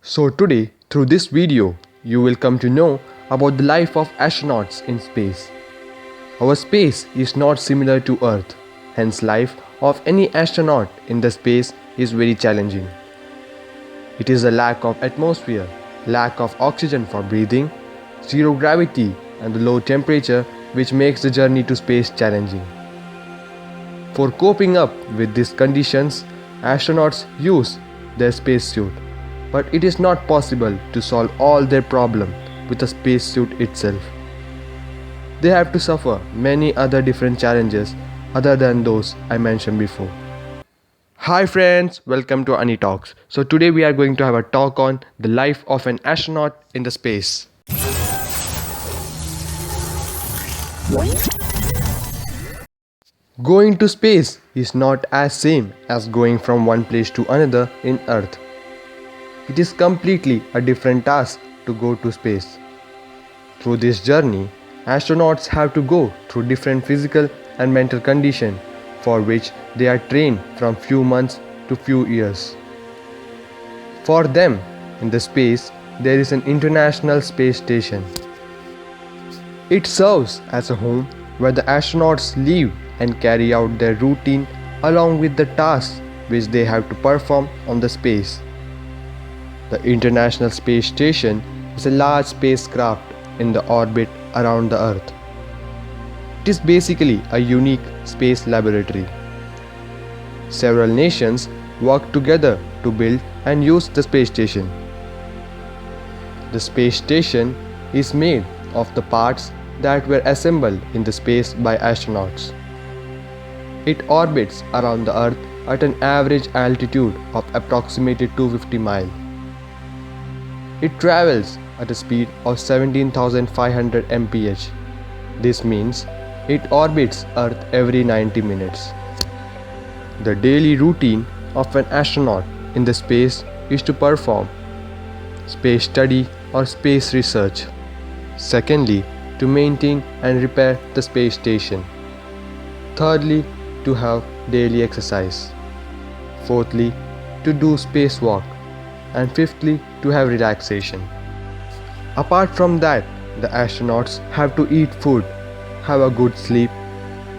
So today, through this video, you will come to know about the life of astronauts in space. Our space is not similar to Earth, hence life of any astronaut in the space is very challenging. It is a lack of atmosphere, lack of oxygen for breathing, zero gravity and the low temperature which makes the journey to space challenging. For coping up with these conditions, astronauts use their spacesuit. But it is not possible to solve all their problems with a spacesuit itself. They have to suffer many other different challenges other than those I mentioned before. Hi friends, welcome to Ani Talks. So today we are going to have a talk on the life of an astronaut in the space. Going to space is not as same as going from one place to another in Earth. It is completely a different task to go to space. Through this journey, astronauts have to go through different physical and mental conditions for which they are trained from few months to few years. For them, in the space, there is an International Space Station. It serves as a home where the astronauts live and carry out their routine along with the tasks which they have to perform on the space. The International Space Station is a large spacecraft in the orbit around the Earth. It is basically a unique space laboratory. Several nations work together to build and use the space station. The space station is made of the parts that were assembled in the space by astronauts. It orbits around the Earth at an average altitude of approximately 250 miles. It travels at a speed of 17,500 mph. This means it orbits Earth every 90 minutes. The daily routine of an astronaut in the space is to perform space study or space research. Secondly, to maintain and repair the space station. Thirdly, to have daily exercise. Fourthly, to do spacewalk. And fifthly, to have relaxation. Apart from that, the astronauts have to eat food, have a good sleep,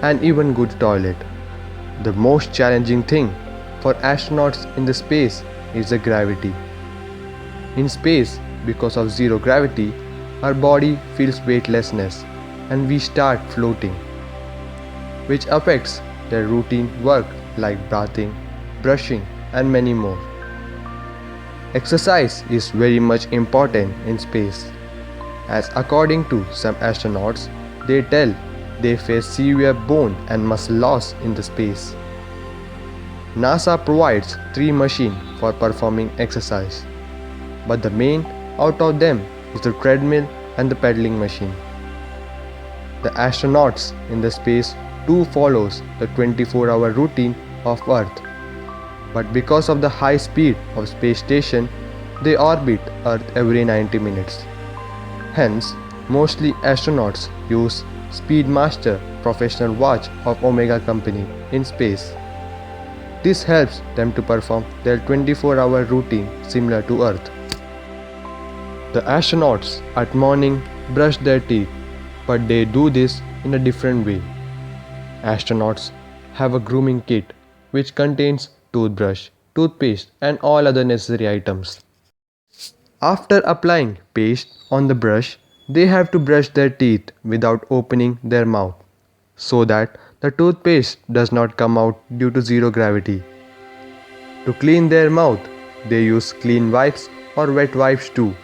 and even good toilet. The most challenging thing for astronauts in the space is the gravity. In space, because of zero gravity, our body feels weightlessness and we start floating, which affects their routine work like bathing, brushing, and many more. Exercise is very much important in space, as according to some astronauts, they tell they face severe bone and muscle loss in the space. NASA provides 3 machines for performing exercise, but the main out of them is the treadmill and the pedaling machine. The astronauts in the space too follows the 24-hour routine of Earth. But because of the high speed of space station, they orbit Earth every 90 minutes. Hence, mostly astronauts use Speedmaster professional watch of Omega company in space. This helps them to perform their 24-hour routine similar to Earth. The astronauts at morning brush their teeth, but they do this in a different way. Astronauts have a grooming kit which contains toothbrush, toothpaste and all other necessary items. After applying paste on the brush, they have to brush their teeth without opening their mouth so that the toothpaste does not come out due to zero gravity. To clean their mouth, they use clean wipes or wet wipes too.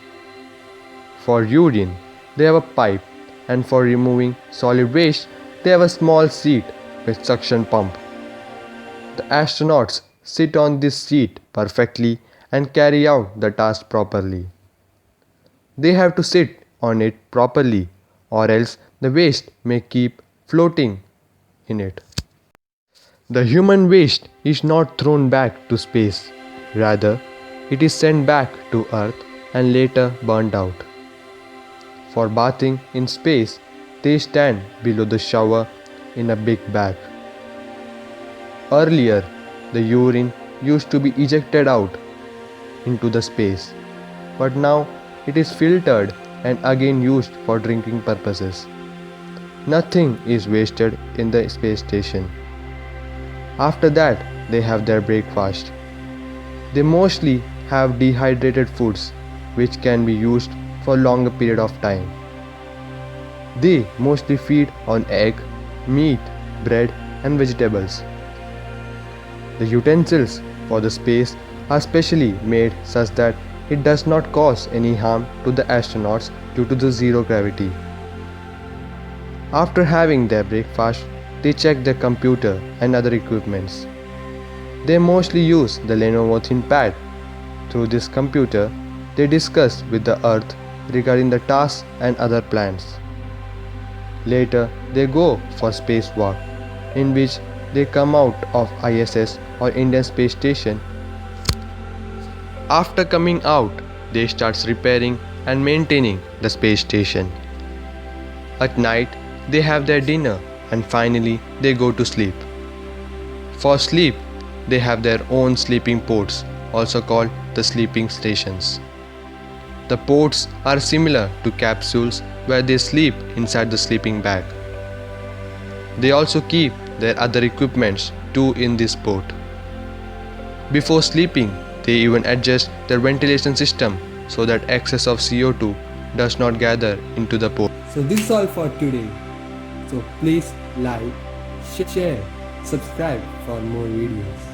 For urine, they have a pipe, and for removing solid waste, they have a small seat with suction pump. The astronauts sit on this seat perfectly and carry out the task properly. They have to sit on it properly or else the waste may keep floating in it. The human waste is not thrown back to space, rather it is sent back to Earth and later burned out. For bathing in space, they stand below the shower in a big bag. Earlier, the urine used to be ejected out into the space, but now it is filtered and again used for drinking purposes. Nothing is wasted in the space station. After that, they have their breakfast. They mostly have dehydrated foods which can be used for longer period of time. They mostly feed on egg, meat, bread and vegetables. The utensils for the space are specially made such that it does not cause any harm to the astronauts due to the zero gravity. After having their breakfast, they check their computer and other equipments. They mostly use the Lenovo ThinkPad. Through this computer, they discuss with the Earth regarding the tasks and other plans. Later, they go for spacewalk, in which they come out of ISS or Indian Space Station. After coming out, they start repairing and maintaining the space station. At night, they have their dinner and finally they go to sleep. For sleep, they have their own sleeping pods, also called the sleeping stations. The pods are similar to capsules where they sleep inside the sleeping bag. They also keep their other equipments too in this pod. Before sleeping, they even adjust their ventilation system so that excess of CO2 does not gather into the pod. So this is all for today. So please like, share, subscribe for more videos.